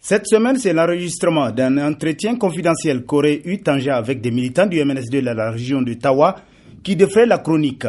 Cette semaine, c'est l'enregistrement d'un entretien confidentiel qu'aurait eu Tanja avec des militants du MNSD de la région de Tawa qui défraie la chronique.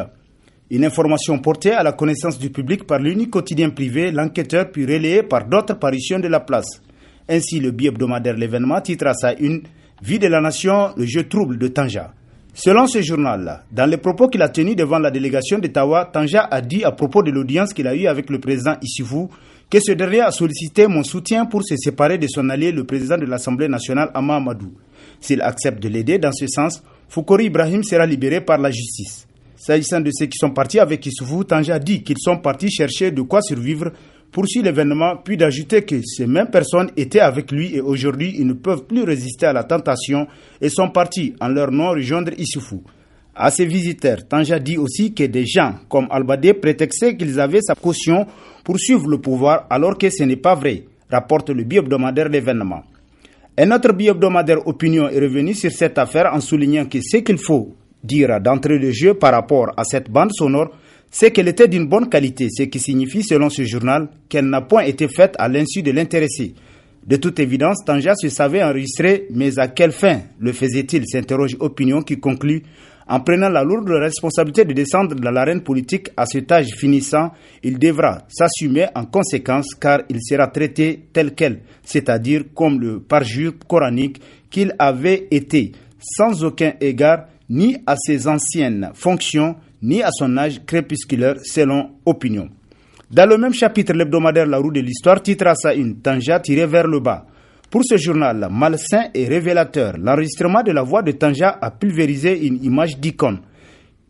Une information portée à la connaissance du public par l'unique quotidien privé, l'enquêteur, puis relayée par d'autres parutions de la place. Ainsi, le bi-hebdomadaire L'événement titre à sa une « Vie de la nation, le jeu trouble de Tanja ». Selon ce journal, dans les propos qu'il a tenus devant la délégation de Tawa, Tanja a dit à propos de l'audience qu'il a eue avec le président Issoufou que ce dernier a sollicité mon soutien pour se séparer de son allié, le président de l'Assemblée nationale, Ama Amadou. S'il accepte de l'aider dans ce sens, Foukori Ibrahim sera libéré par la justice. S'agissant de ceux qui sont partis avec Issoufou, Tanja dit qu'ils sont partis chercher de quoi survivre, poursuit l'événement, puis d'ajouter que ces mêmes personnes étaient avec lui et aujourd'hui ils ne peuvent plus résister à la tentation et sont partis en leur nom rejoindre Issoufou. À ses visiteurs, Tanja dit aussi que des gens comme Albadé prétextaient qu'ils avaient sa caution pour suivre le pouvoir alors que ce n'est pas vrai, rapporte le bi-hebdomadaire L'événement. Un autre bi-hebdomadaire Opinion est revenu sur cette affaire en soulignant que ce qu'il faut dire d'entrée de jeu par rapport à cette bande sonore, c'est qu'elle était d'une bonne qualité, ce qui signifie selon ce journal qu'elle n'a point été faite à l'insu de l'intéressé. De toute évidence, Tanja se savait enregistrer, mais à quelle fin le faisait-il, s'interroge Opinion qui conclut: en prenant la lourde responsabilité de descendre dans l'arène politique à cet âge finissant, il devra s'assumer en conséquence car il sera traité tel quel, c'est-à-dire comme le parjure coranique qu'il avait été, sans aucun égard ni à ses anciennes fonctions, ni à son âge crépusculaire, selon Opinion. Dans le même chapitre, l'hebdomadaire La Roue de l'Histoire titre à sa une Tanja tirée vers le bas. Pour ce journal, malsain et révélateur, l'enregistrement de la voix de Tanja a pulvérisé une image d'icône.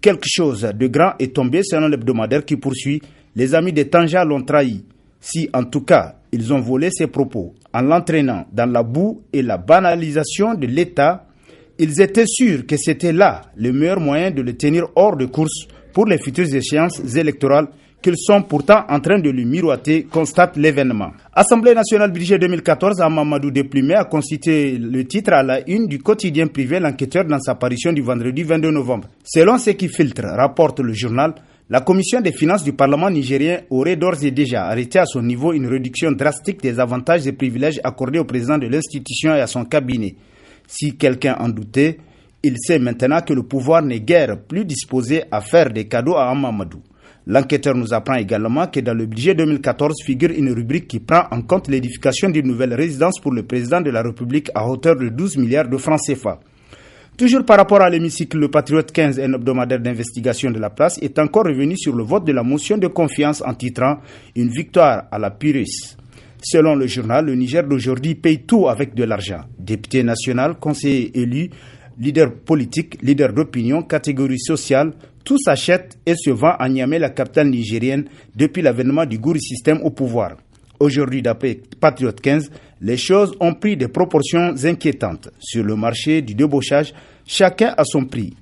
Quelque chose de grand est tombé selon l'hebdomadaire qui poursuit. Les amis de Tanja l'ont trahi. Si, en tout cas, ils ont volé ses propos en l'entraînant dans la boue et la banalisation de l'État, ils étaient sûrs que c'était là le meilleur moyen de le tenir hors de course pour les futures échéances électorales qu'ils sont pourtant en train de lui miroiter, constate L'événement. Assemblée nationale budget 2014, Mamadou Déplumé a constitué le titre à la une du quotidien privé L'Enquêteur dans sa parution du vendredi 22 novembre. Selon ce qui filtre, rapporte le journal, la commission des finances du Parlement nigérien aurait d'ores et déjà arrêté à son niveau une réduction drastique des avantages et privilèges accordés au président de l'institution et à son cabinet. Si quelqu'un en doutait, il sait maintenant que le pouvoir n'est guère plus disposé à faire des cadeaux à Amadou. L'enquêteur nous apprend également que dans le budget 2014 figure une rubrique qui prend en compte l'édification d'une nouvelle résidence pour le président de la République à hauteur de 12 milliards de francs CFA. Toujours par rapport à l'hémicycle, le Patriote 15, un hebdomadaire d'investigation de la place, est encore revenu sur le vote de la motion de confiance en titrant « Une victoire à la Pyrrhus ». Selon le journal, le Niger d'aujourd'hui paye tout avec de l'argent. Député national, conseiller élu, leader politique, leader d'opinion, catégorie sociale, tout s'achète et se vend à Niamey, la capitale nigérienne, depuis l'avènement du Gouri système au pouvoir. Aujourd'hui, d'après Patriote 15, les choses ont pris des proportions inquiétantes. Sur le marché du débauchage, chacun a son prix.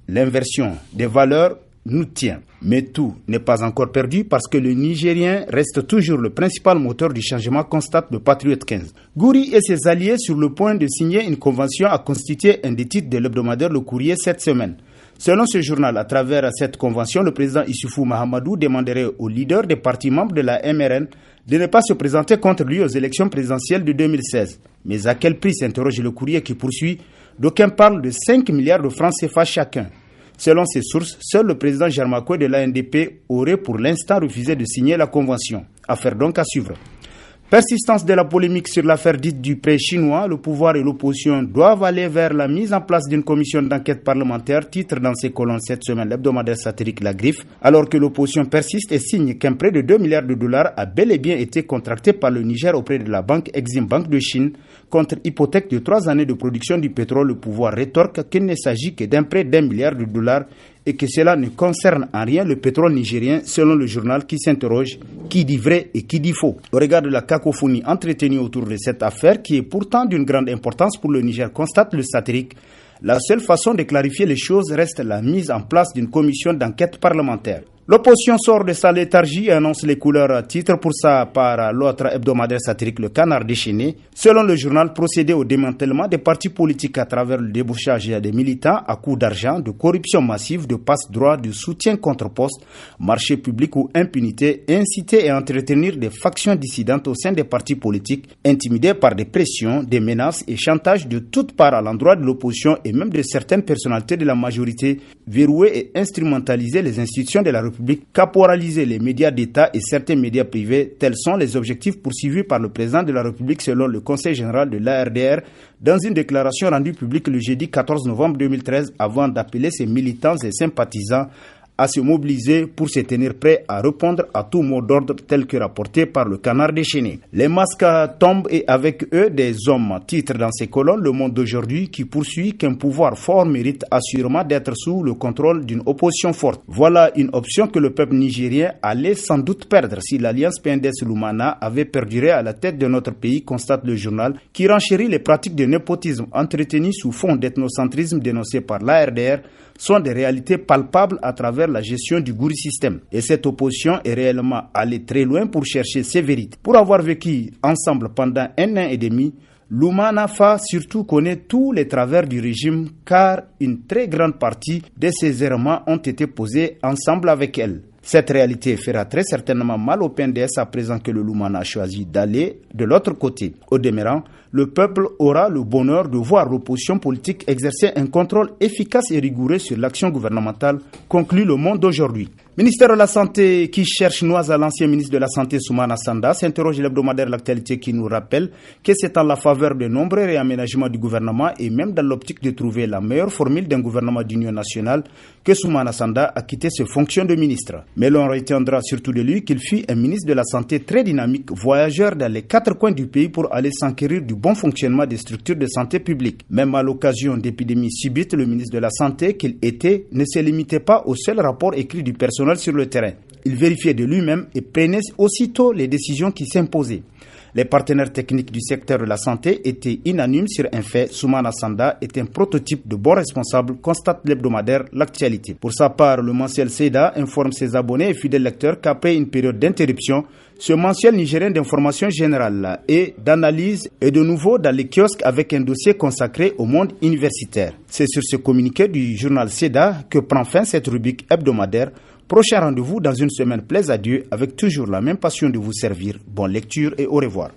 L'inversion des valeurs nous tient. Mais tout n'est pas encore perdu parce que le Nigérien reste toujours le principal moteur du changement, constate le Patriote 15. Gouri et ses alliés sur le point de signer une convention a constitué un des titres de l'hebdomadaire Le Courrier cette semaine. Selon ce journal, à travers cette convention, le président Issoufou Mahamadou demanderait aux leaders des partis membres de la MRN de ne pas se présenter contre lui aux élections présidentielles de 2016. Mais à quel prix, s'interroge Le Courrier qui poursuit, d'aucuns parlent de 5 milliards de francs CFA chacun. Selon ces sources, seul le président Jarmakoué de l'ANDP aurait pour l'instant refusé de signer la convention. Affaire donc à suivre. Persistance de la polémique sur l'affaire dite du prêt chinois, le pouvoir et l'opposition doivent aller vers la mise en place d'une commission d'enquête parlementaire, titre dans ses colonnes cette semaine l'hebdomadaire satirique La Griffe, alors que l'opposition persiste et signe qu'un prêt de 2 milliards de dollars a bel et bien été contracté par le Niger auprès de la banque Exim Bank de Chine contre hypothèque de 3 années de production du pétrole. Le pouvoir rétorque qu'il ne s'agit que d'un prêt d'1 milliard de dollars et que cela ne concerne en rien le pétrole nigérien, selon le journal qui s'interroge qui dit vrai et qui dit faux. Au regard de la cacophonie entretenue autour de cette affaire, qui est pourtant d'une grande importance pour le Niger, constate le satirique, la seule façon de clarifier les choses reste la mise en place d'une commission d'enquête parlementaire. L'opposition sort de sa léthargie et annonce les couleurs titres pour ça par l'autre hebdomadaire satirique Le Canard déchaîné. Selon le journal, procéder au démantèlement des partis politiques à travers le débauchage des militants à coups d'argent, de corruption massive, de passe-droit, de soutien contre-poste, marché public ou impunité, inciter et entretenir des factions dissidentes au sein des partis politiques, intimidés par des pressions, des menaces et chantages de toutes parts à l'endroit de l'opposition et même de certaines personnalités de la majorité, verrouiller et instrumentaliser les institutions de la République, caporaliser les médias d'État et certains médias privés, tels sont les objectifs poursuivis par le président de la République selon le Conseil général de l'ARDR dans une déclaration rendue publique le jeudi 14 novembre 2013 avant d'appeler ses militants et sympathisants à se mobiliser pour se tenir prêts à répondre à tout mot d'ordre tel que rapporté par le Canard déchaîné. Les masques tombent et avec eux des hommes, titre dans ces colonnes Le Monde d'aujourd'hui qui poursuit qu'un pouvoir fort mérite assurément d'être sous le contrôle d'une opposition forte. Voilà une option que le peuple nigérien allait sans doute perdre si l'alliance PNDS-Lumana avait perduré à la tête de notre pays, constate le journal, qui renchérit les pratiques de népotisme entretenues sous fond d'ethnocentrisme dénoncé par l'ARDR sont des réalités palpables à travers la gestion du Gouri système. Et cette opposition est réellement allée très loin pour chercher ses vérités. Pour avoir vécu ensemble pendant 1 an et demi, Lumana Fa surtout connaît tous les travers du régime car une très grande partie de ses errements ont été posés ensemble avec elle. Cette réalité fera très certainement mal au PNDS à présent que le Lumana a choisi d'aller de l'autre côté. Au demeurant, le peuple aura le bonheur de voir l'opposition politique exercer un contrôle efficace et rigoureux sur l'action gouvernementale, conclut Le Monde d'aujourd'hui. Ministère de la Santé qui cherche noise à l'ancien ministre de la Santé Soumana Sanda s'interroge l'hebdomadaire L'Actualité qui nous rappelle que c'est en la faveur de nombreux réaménagements du gouvernement et même dans l'optique de trouver la meilleure formule d'un gouvernement d'union nationale que Soumana Sanda a quitté ses fonctions de ministre. Mais l'on retiendra surtout de lui qu'il fut un ministre de la Santé très dynamique, voyageur dans les 4 coins du pays pour aller s'enquérir du bon fonctionnement des structures de santé publique. Même à l'occasion d'épidémies subites, le ministre de la Santé qu'il était ne se limitait pas au seul rapport écrit du personnel sur le terrain. Il vérifiait de lui-même et prenait aussitôt les décisions qui s'imposaient. Les partenaires techniques du secteur de la santé étaient unanimes sur un fait. Soumana Sanda est un prototype de bon responsable, constate l'hebdomadaire L'Actualité. Pour sa part, le mensuel Seda informe ses abonnés et fidèles lecteurs qu'après une période d'interruption, ce mensuel nigérien d'information générale et d'analyse est de nouveau dans les kiosques avec un dossier consacré au monde universitaire. C'est sur ce communiqué du journal Seda que prend fin cette rubrique hebdomadaire. Prochain rendez-vous dans une semaine, plaise à Dieu, avec toujours la même passion de vous servir. Bonne lecture et au revoir.